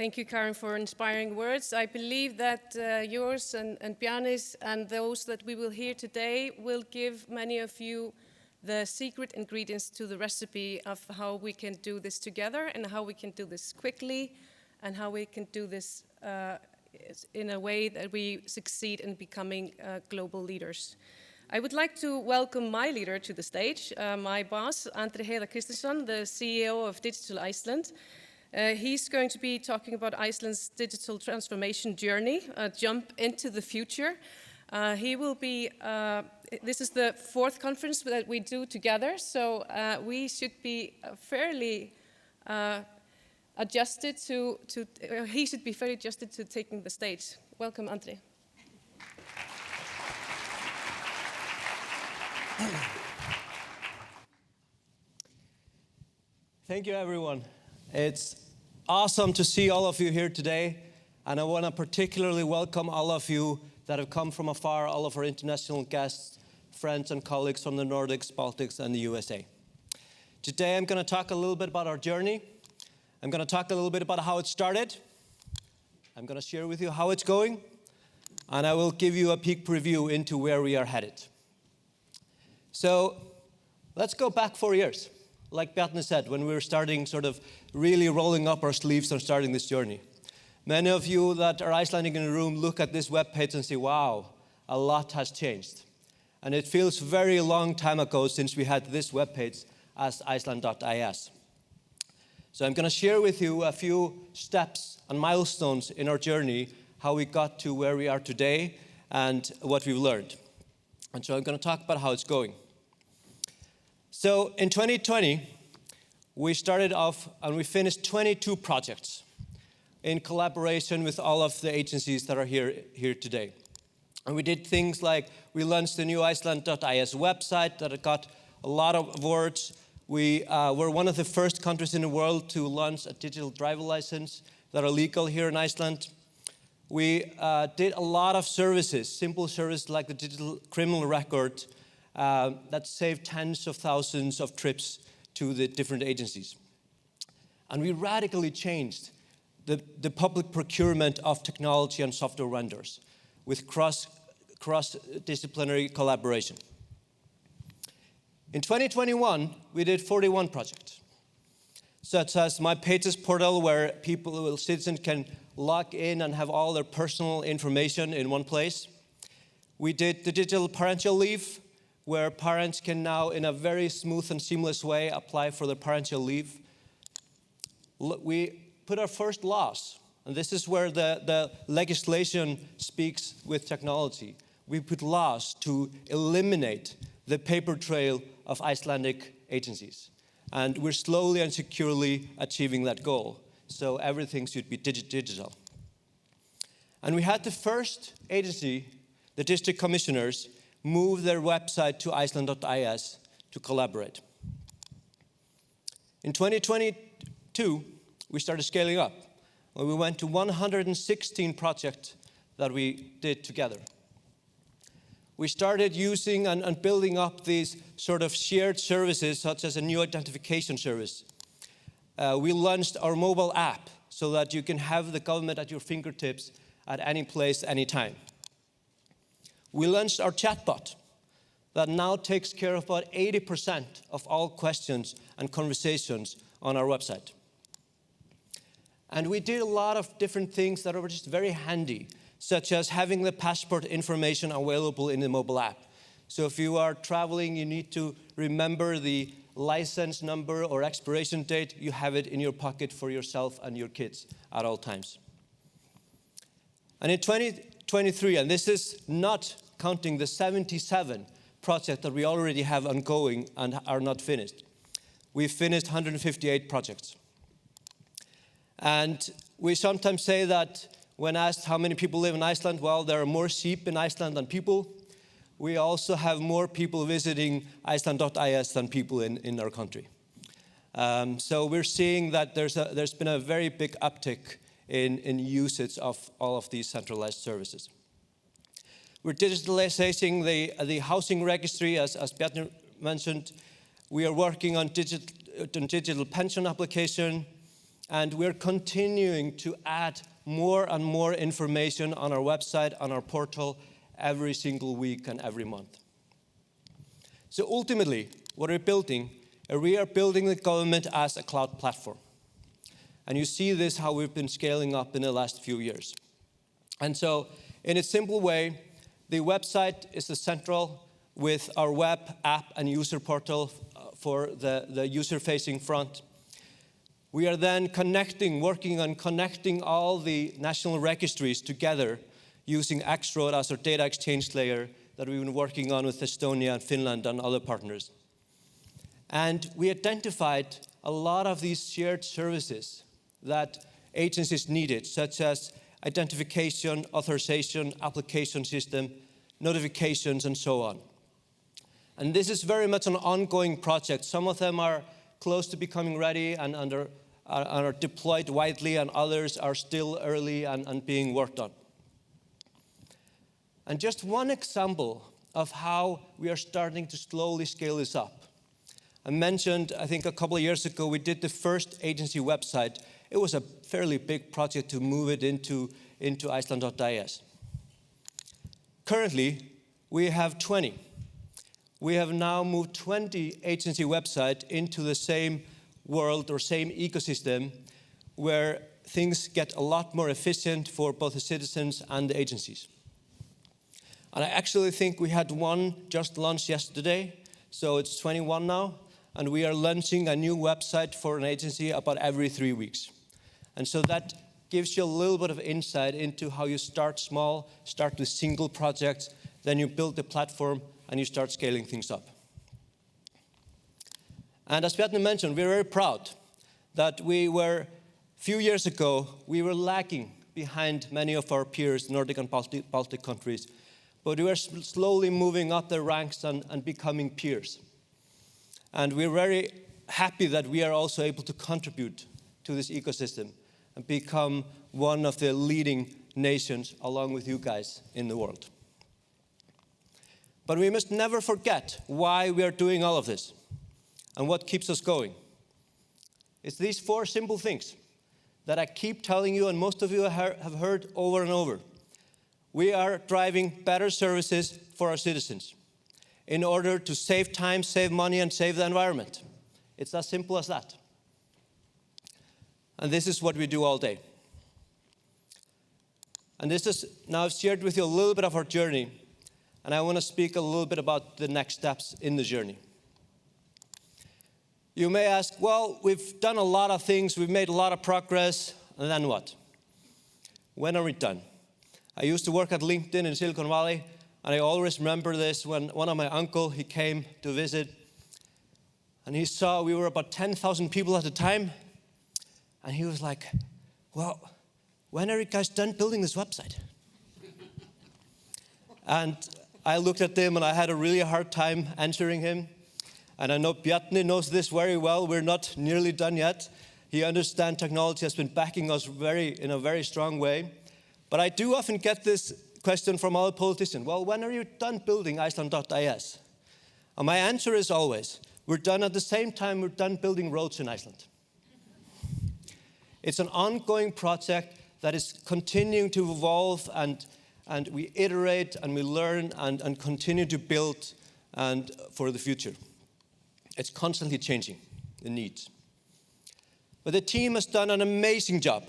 Thank you, Karen, for inspiring words. I believe that yours and Bjarni's and those that we will hear today will give many of you the secret ingredients to the recipe of how we can do this together and how we can do this quickly and how we can do this in a way that we succeed in becoming global leaders. I would like to welcome my leader to the stage, my boss, Andri Kristinsson, the CEO of Digital Iceland. He's going to be talking about Iceland's digital transformation journey, a jump into the future. This is the fourth conference that we do together, so we should be fairly adjusted he should be fairly adjusted to taking the stage. Welcome, Andri. Thank you, everyone. It's awesome to see all of you here today, and I want to particularly welcome all of you that have come from afar, all of our international guests, friends and colleagues from the Nordics, Baltics, and the USA. Today I'm going to talk a little bit about our journey. I'm going to talk a little bit about how it started. I'm going to share with you how it's going, and I will give you a peek preview into where we are headed. So let's go back 4 years. Like Bjarni said, when we were starting sort of really rolling up our sleeves and starting this journey. Many of you that are Icelandic in the room look at this webpage and say, wow, a lot has changed. And it feels very long time ago since we had this webpage as Iceland.is. So I'm going to share with you a few steps and milestones in our journey, how we got to where we are today and what we've learned. And so I'm going to talk about how it's going. So in 2020, we started off and we finished 22 projects in collaboration with all of the agencies that are here today. And we did things like we launched the new Iceland.is website that got a lot of awards. We were one of the first countries in the world to launch a digital driver license that are legal here in Iceland. We did a lot of services, simple services like the digital criminal record, that saved tens of thousands of trips to the different agencies. And we radically changed the public procurement of technology and software vendors with cross-disciplinary collaboration. In 2021, we did 41 projects, such as My Pages portal, where citizens can log in and have all their personal information in one place. We did the digital parental leave, where parents can now, in a very smooth and seamless way, apply for their parental leave. We put our first laws, and this is where the legislation speaks with technology. We put laws to eliminate the paper trail of Icelandic agencies. And we're slowly and securely achieving that goal. So everything should be digital. And we had the first agency, the district commissioners, move their website to Iceland.is to collaborate. In 2022, we started scaling up. We went to 116 projects that we did together. We started using and building up these sort of shared services, such as a new identification service. We launched our mobile app so that you can have the government at your fingertips at any place, anytime. We launched our chatbot that now takes care of about 80% of all questions and conversations on our website. And we did a lot of different things that were just very handy, such as having the passport information available in the mobile app. So if you are traveling, you need to remember the license number or expiration date, you have it in your pocket for yourself and your kids at all times. And in 2023, and this is not counting the 77 projects that we already have ongoing and are not finished, we finished 158 projects. And we sometimes say that when asked how many people live in Iceland, well, there are more sheep in Iceland than people. We also have more people visiting Iceland.is than people in our country. So we're seeing that there's been a very big uptick in usage of all of these centralized services. We're digitalizing the housing registry, as Bjarni mentioned. We are working on digital pension application, And we're continuing to add more and more information on our website, on our portal, every single week and every month. So ultimately, what we are building the government as a cloud platform. And you see this, how we've been scaling up in the last few years. And so, in a simple way, the website is the central with our web, app, and user portal for the user-facing front. We are then working on connecting all the national registries together using X-Road as our data exchange layer that we've been working on with Estonia and Finland and other partners. And we identified a lot of these shared services that agencies needed, such as identification, authorization, application system, notifications, and so on. And this is very much an ongoing project. Some of them are close to becoming ready and are deployed widely, and others are still early and being worked on. And just one example of how we are starting to slowly scale this up. I mentioned, I think a couple of years ago, we did the first agency website. It was a fairly big project to move it into Iceland.is. Currently, we have 20. We have now moved 20 agency websites into the same world or same ecosystem where things get a lot more efficient for both the citizens and the agencies. And I actually think we had one just launched yesterday, so it's 21 now, and we are launching a new website for an agency about every 3 weeks. And so that gives you a little bit of insight into how you start small, start with single projects, then you build the platform and you start scaling things up. And as Bjarni mentioned, we're very proud that a few years ago, we were lagging behind many of our peers, Nordic and Baltic countries, but we were slowly moving up the ranks and becoming peers. And we're very happy that we are also able to contribute to this ecosystem and become one of the leading nations along with you guys in the world. But we must never forget why we are doing all of this and what keeps us going. It's these 4 simple things that I keep telling you, and most of you have heard over and over. We are driving better services for our citizens in order to save time, save money, and save the environment. It's as simple as that. And this is what we do all day. And now I've shared with you a little bit of our journey, and I want to speak a little bit about the next steps in the journey. You may ask, well, we've done a lot of things, we've made a lot of progress, and then what? When are we done? I used to work at LinkedIn in Silicon Valley, and I always remember this when one of my uncles, he came to visit, and he saw we were about 10,000 people at the time, and he was like, well, when are you guys done building this website? And I looked at him, and I had a really hard time answering him. And I know Bjarni knows this very well. We're not nearly done yet. He understands technology has been backing us in a very strong way. But I do often get this question from other politicians. Well, when are you done building Iceland.is? And my answer is always, we're done at the same time we're done building roads in Iceland. It's an ongoing project that is continuing to evolve, and we iterate and we learn and continue to build and for the future. It's constantly changing, the needs. But the team has done an amazing job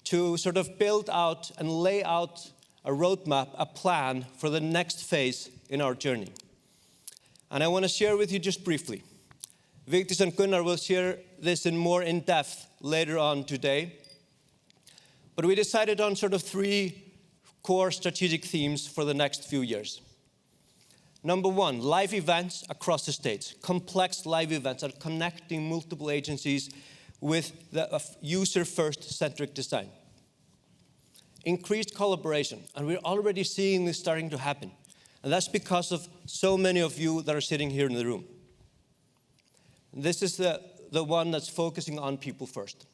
to sort of build out and lay out a roadmap, a plan for the next phase in our journey. And I want to share with you just briefly. Vigdís and Gunnar will share this in more in-depth later on today. But we decided on sort of 3 core strategic themes for the next few years. Number 1, live events across the states. Complex live events are connecting multiple agencies with the user-first centric design. Increased collaboration, and we're already seeing this starting to happen. And that's because of so many of you that are sitting here in the room. This is the one that's focusing on people first.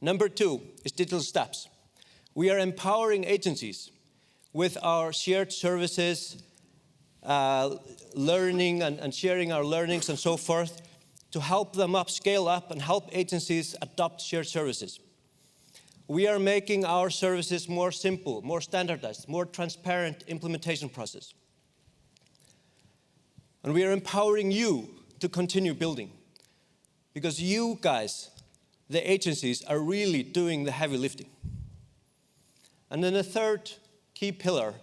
Number 2 is digital steps. We are empowering agencies with our shared services, learning and sharing our learnings and so forth to help them scale up and help agencies adopt shared services. We are making our services more simple, more standardized, more transparent implementation process. And we are empowering you to continue building, because you guys, the agencies, are really doing the heavy lifting. And then the third key pillar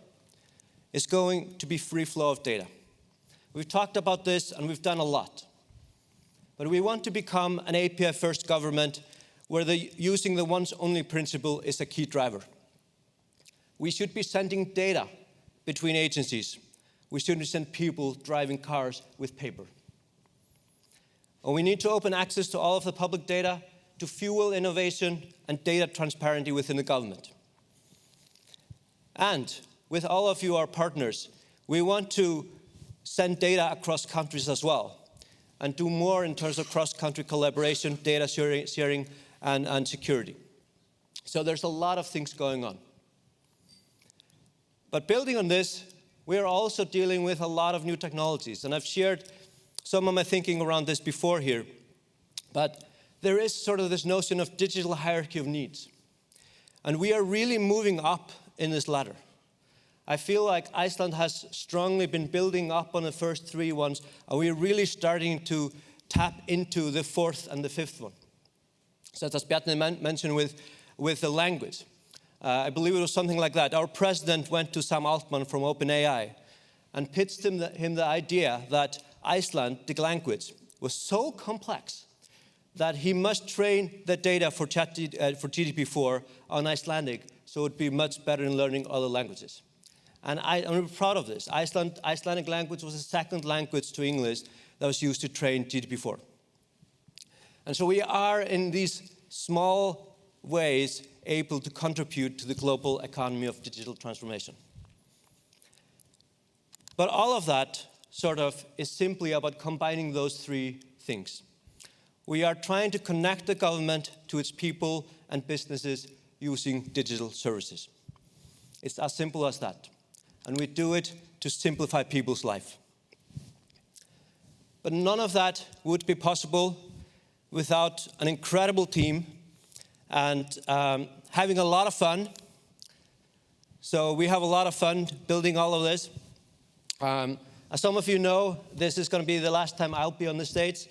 is going to be free flow of data. We've talked about this and we've done a lot. But we want to become an API-first government where using the once-only principle is a key driver. We should be sending data between agencies. We shouldn't send people driving cars with paper. And we need to open access to all of the public data to fuel innovation and data transparency within the government. And with all of you, our partners, we want to send data across countries as well and do more in terms of cross-country collaboration, data sharing, and security. So there's a lot of things going on. But building on this, we are also dealing with a lot of new technologies. And I've shared some of my thinking around this before here. But there is sort of this notion of digital hierarchy of needs. And we are really moving up in this ladder. I feel like Iceland has strongly been building up on the first three ones, and we're really starting to tap into the fourth and the fifth one. So as Bjarni mentioned with the language, I believe it was something like that. Our president went to Sam Altman from OpenAI and pitched him the idea that Icelandic language was so complex that he must train the data for GPT-4 on Icelandic so it would be much better in learning other languages. And I'm proud of this. Icelandic language was the second language to English that was used to train GPT-4. And so we are, in these small ways, able to contribute to the global economy of digital transformation. But all of that sort of is simply about combining those three things. We are trying to connect the government to its people and businesses using digital services. It's as simple as that. And we do it to simplify people's life. But none of that would be possible without an incredible team and having a lot of fun. So we have a lot of fun building all of this. As some of you know, this is going to be the last time I'll be on the stage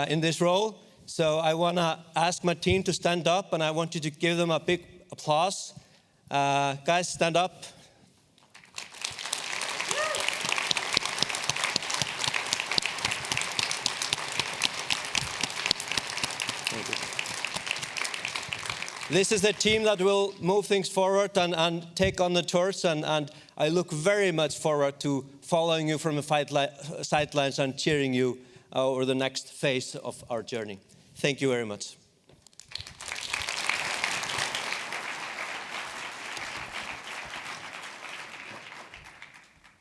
in this role. So I want to ask my team to stand up, and I want you to give them a big applause. Guys, stand up. This is the team that will move things forward and take on the torch, and I look very much forward to following you from the sidelines and cheering you over the next phase of our journey. Thank you very much.